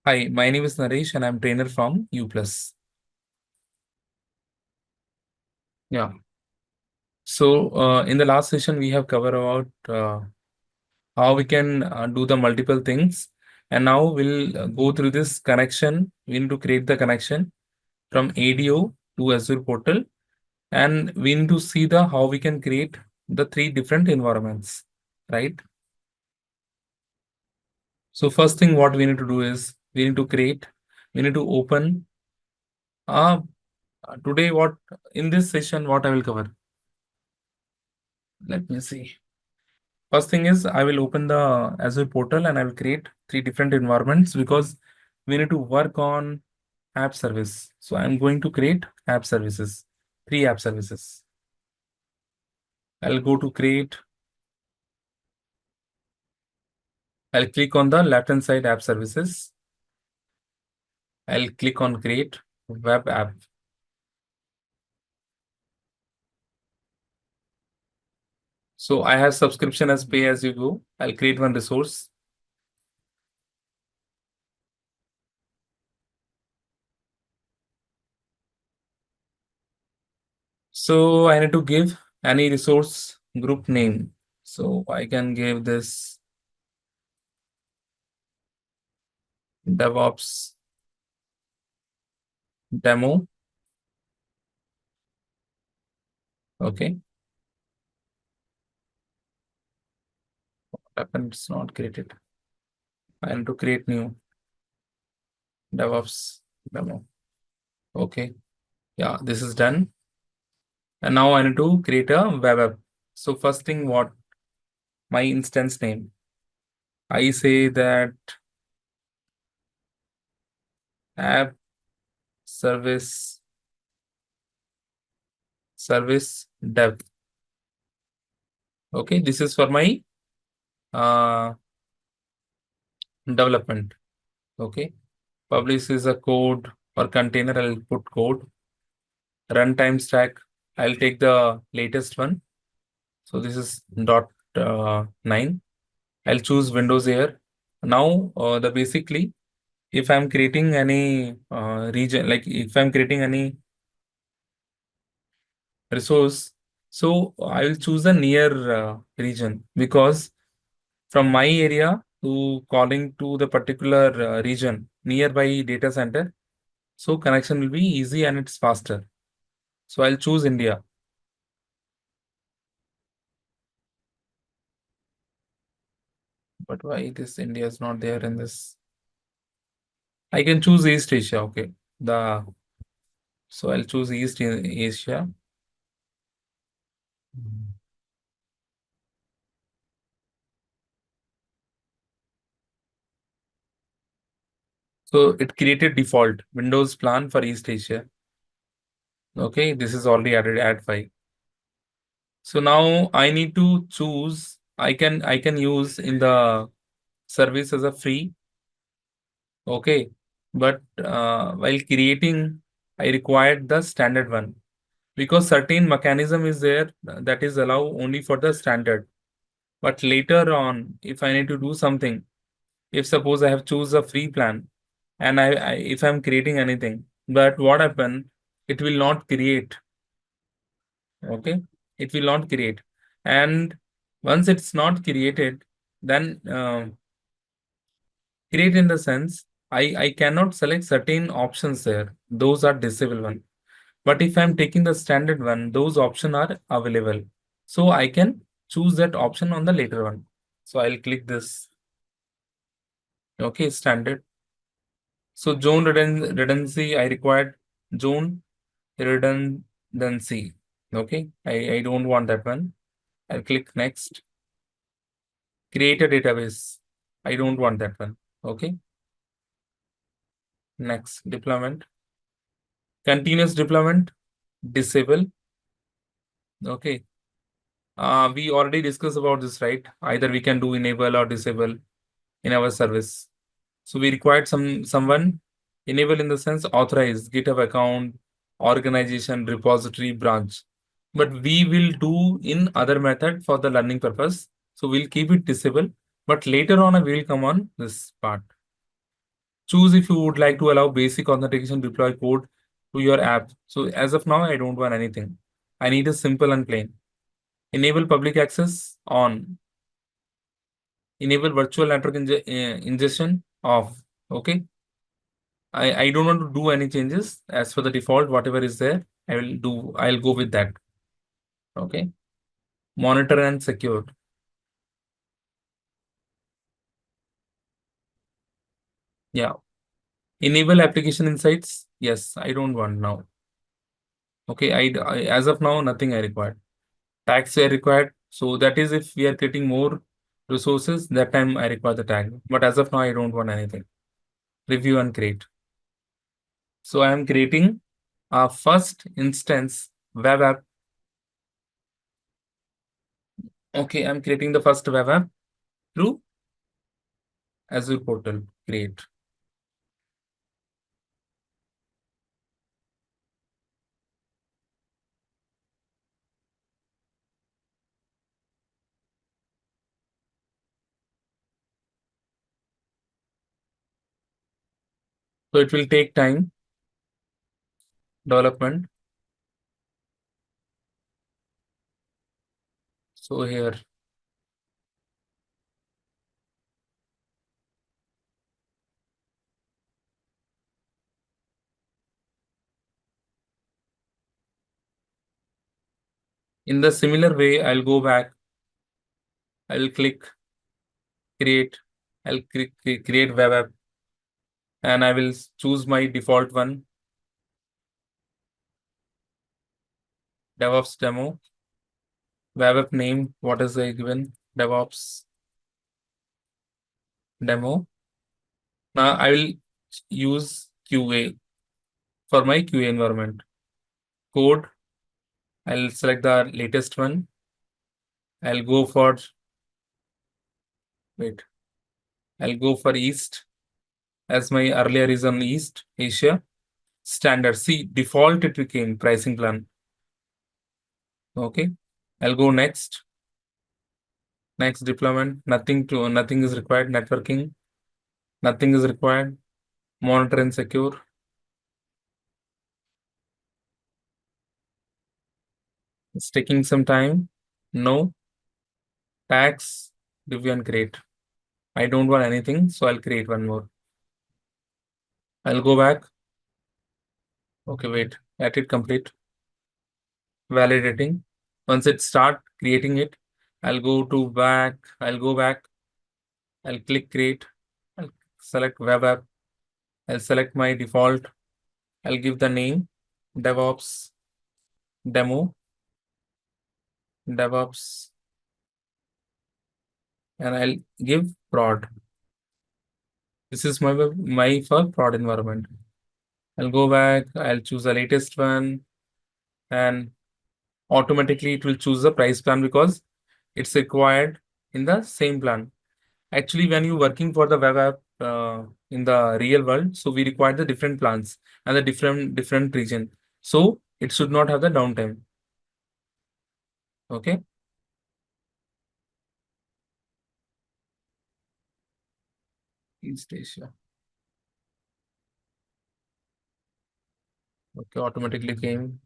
Hi, my name is Naresh and I'm trainer from Uplatz. Yeah. So in the last session, we have covered about how we can do the multiple things. And now we'll go through this connection. We need to create the connection from ADO to Azure portal. And we need to see the how we can create the three different environments, right? So first thing what we need to do is we need to open uh, today what in this session, what I will cover. Let me see. First thing is I will open the Azure portal and I will create three different environments because we need to work on app service. So I'm going to create app services, three app services. I'll go to create. I'll click on the left-hand side app services. I'll click on create web app. So I have subscription as pay as you go. I'll create one resource. So I need to give any resource group name. So I can give this DevOps demo. Okay. Happened, it's not created. I need to create new DevOps demo. Okay. Yeah, this is done. And now I need to create a web app. So first thing, what my instance name? I say that app service dev. Okay, this is for my uh, development. Okay. Publish is a code or container. I'll put code. Runtime stack. I'll take the latest one. So this is .9. I'll choose Windows here. Now, the basically, if I'm creating any region, like if I'm creating any resource, so I will choose the near region because from my area to calling to the particular region nearby data center, so connection will be easy and it's faster. So I'll choose India. But why this India is not there in this? I can choose East Asia. Okay. So I'll choose East Asia. So it created default Windows plan for East Asia. Okay, this is already added add 5. So now I need to choose. I can use in the service as a free. Okay, but while creating, I required the standard one because certain mechanism is there that is allow only for the standard. But later on, if I need to do something, if suppose I have choose a free plan and if I'm creating anything, but what happen, it will not create. Okay, it will not create. And once it's not created, then create in the sense I cannot select certain options there. Those are disabled one. But if I'm taking the standard one, those options are available. So I can choose that option on the later one. So I'll click this. Okay, standard. So zone redundancy, I required zone redundancy. Okay, I don't want that one. I'll click next. Create a database. I don't want that one. Okay. Next, deployment. Continuous deployment, disable. Okay. We already discussed about this, right? Either we can do enable or disable in our service. So we required someone enable in the sense authorize GitHub account, organization, repository, branch. But we will do in other method for the learning purpose. So we'll keep it disable. But later on, we will come on this part. Choose if you would like to allow basic authentication deploy code to your app. So as of now, I don't want anything. I need a simple and plain. Enable public access on. Enable virtual network ingestion off. Okay. I don't want to do any changes as for the default, whatever is there, I'll go with that. Okay. Monitor and secure. Yeah. Enable application insights. Yes, I don't want now. Okay. As of now, nothing I require. Tags are required. So that is if we are creating more resources, that time I require the tag. But as of now, I don't want anything. Review and create. So I am creating a first instance web app. Okay, I'm creating the first web app through Azure portal. Create. So it will take time, development. So here, in the similar way, I'll go back. I'll click create. I'll click create web app, and I will choose my default one, DevOps demo. Web app name, what is the given? DevOps demo. Now I will use QA for my QA environment. Code, I'll select the latest one. I'll go for, wait, I'll go for East as my earlier is on East Asia. Standard, see, default it became pricing plan. Okay, I'll go next. Next deployment, nothing is required. Networking, nothing is required. Monitor and secure. It's taking some time. No. Tags, review and create. I don't want anything, so I'll create one more. I'll go back. Okay, wait. Let it complete. Validating. Once it start creating it, I'll go to back. I'll go back. I'll click create. I'll select web app. I'll select my default. I'll give the name DevOps demo. DevOps. And I'll give prod. This is my for prod environment. I'll go back. I'll choose the latest one, and automatically it will choose the price plan because it's required in the same plan. Actually, when you're working for the web app in the real world, so we require the different plans and the different region. So it should not have the downtime. Okay. East Asia. Okay, automatically came.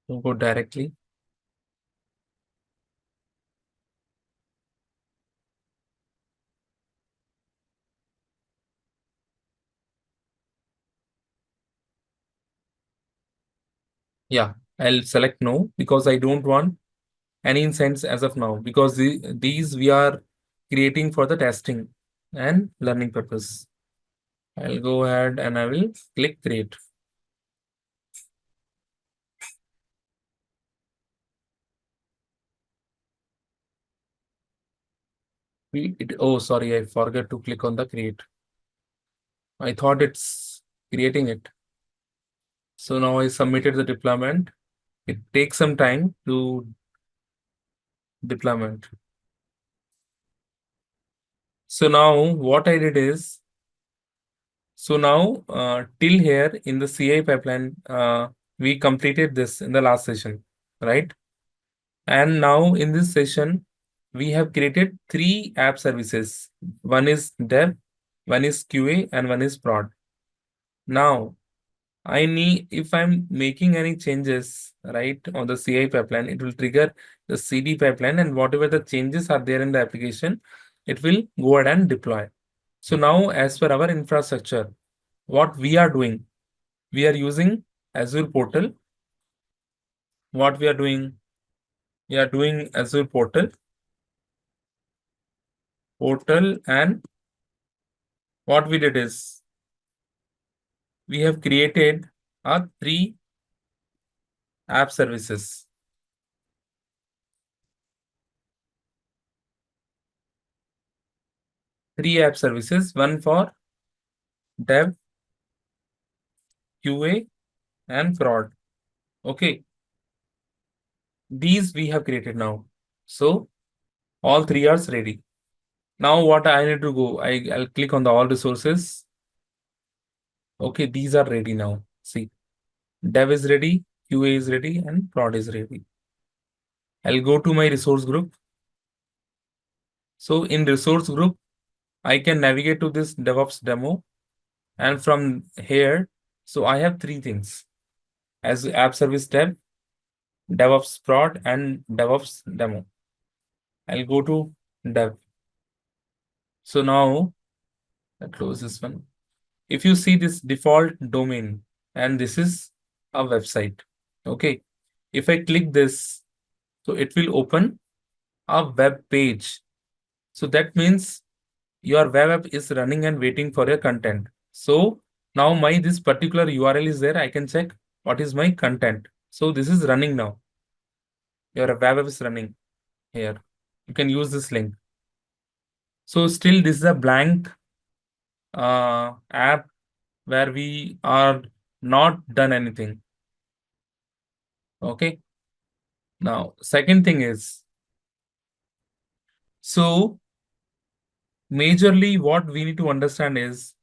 So go directly. Yeah, I'll select no because I don't want any insights as of now because these we are creating for the testing and learning purpose. I'll go ahead and I will click create. Oh, sorry, I forgot to click on the create. I thought it's creating it. So now I submitted the deployment. It takes some time to deployment. So now what I did is, so now till here in the CI pipeline, we completed this in the last session, right? And now in this session, we have created three app services. One is dev, one is QA, and one is prod. Now, if I'm making any changes, right, on the CI pipeline, it will trigger the CD pipeline, and whatever the changes are there in the application, it will go ahead and deploy. So now, as per our infrastructure, what we are doing, we are using Azure portal. What we are doing? We are doing Azure portal, and what we did is we have created a three app services. Three app services, one for dev, QA, and prod. Okay, these we have created now. So all three are ready. Now what I need to go, I'll click on the all resources. Okay, these are ready now. See, dev is ready, QA is ready, and prod is ready. I'll go to my resource group. So in resource group, I can navigate to this DevOps demo. And from here, so I have three things as app service tab, DevOps prod, and DevOps demo. I'll go to dev. So now I'll close this one. If you see this default domain, and this is a website. Okay. If I click this, so it will open a web page. So that means your web app is running and waiting for your content. So now this particular URL is there. I can check what is my content. So this is running now. Your web app is running here. You can use this link. So still this is a blank app where we are not done anything. Okay. Now, second thing is, so majorly what we need to understand is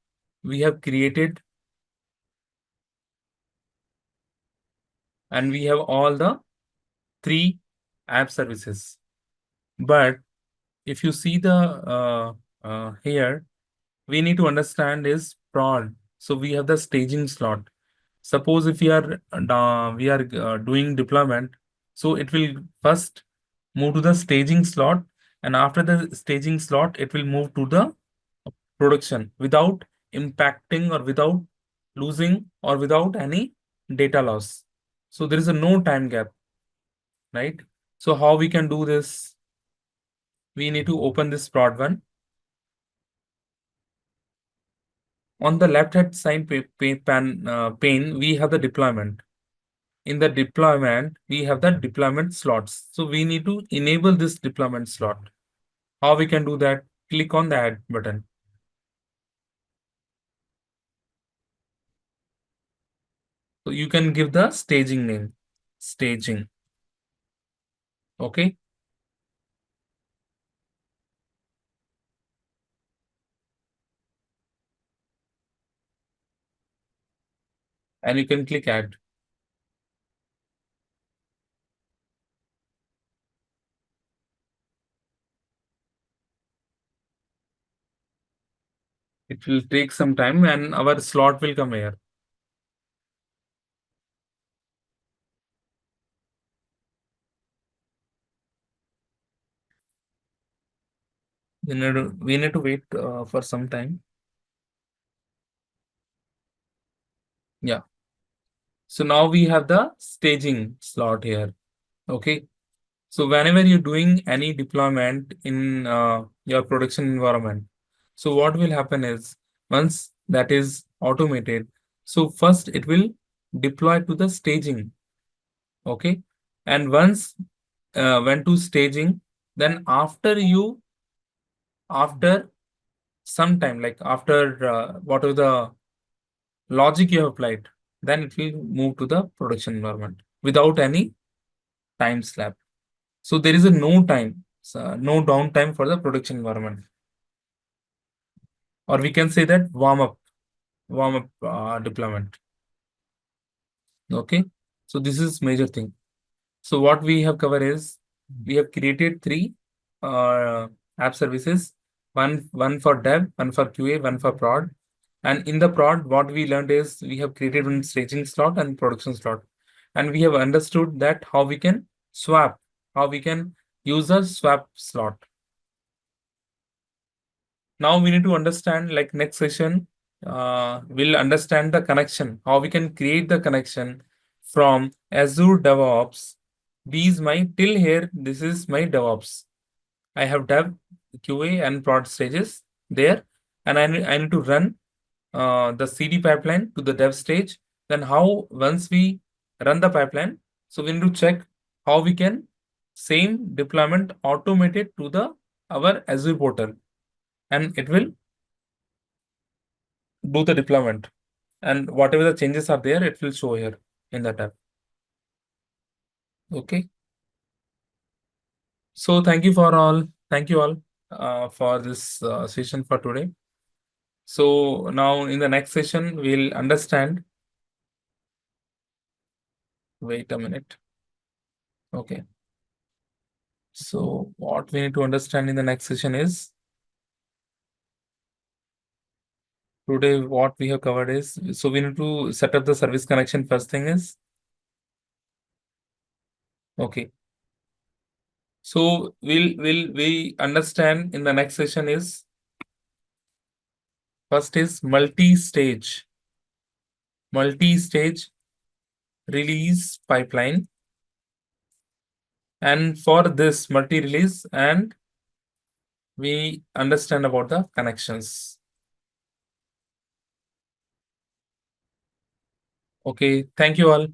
we have created and we have all the three app services. But if you see the here, we need to understand is prod. So we have the staging slot. Suppose if we are doing deployment, so it will first move to the staging slot, and after the staging slot, it will move to the production without impacting or without losing or without any data loss. So there is a no time gap, right? So how we can do this? We need to open this prod one. On the left hand side pane, we have the deployment. In the deployment, we have the deployment slots. So we need to enable this deployment slot. How we can do that? Click on the add button. So you can give the staging name, staging. Okay. And you can click add. It will take some time and our slot will come here. We need to wait for some time. Yeah. So now we have the staging slot here. Okay. So whenever you're doing any deployment in your production environment, so what will happen is once that is automated, so first it will deploy to the staging. Okay. And once went to staging, then after some time, like after whatever the logic you have applied, then it will move to the production environment without any time slap. So there is a no time, no downtime for the production environment. Or we can say that warm up deployment. Okay. So this is major thing. So what we have covered is we have created three app services, one for dev, one for QA, one for prod. And in the prod, what we learned is we have created one staging slot and production slot. And we have understood that how we can swap, how we can use a swap slot. Now we need to understand, like next session, we'll understand the connection, how we can create the connection from Azure DevOps. These my till here, this is my DevOps. I have dev, QA, and prod stages there, and I need to run the CD pipeline to the dev stage. Then how once we run the pipeline, so we need to check how we can same deployment automated to the our Azure portal, and it will do the deployment. And whatever the changes are there, it will show here in the tab. Okay. So thank you for all. Thank you all for this session for today. So now in the next session, we'll understand. Wait a minute. Okay. So what we need to understand in the next session is today what we have covered is, so we need to set up the service connection. First thing is, okay. So we understand in the next session is, first is multi-stage release pipeline. And for this multi-release, and we understand about the connections. Okay, thank you all.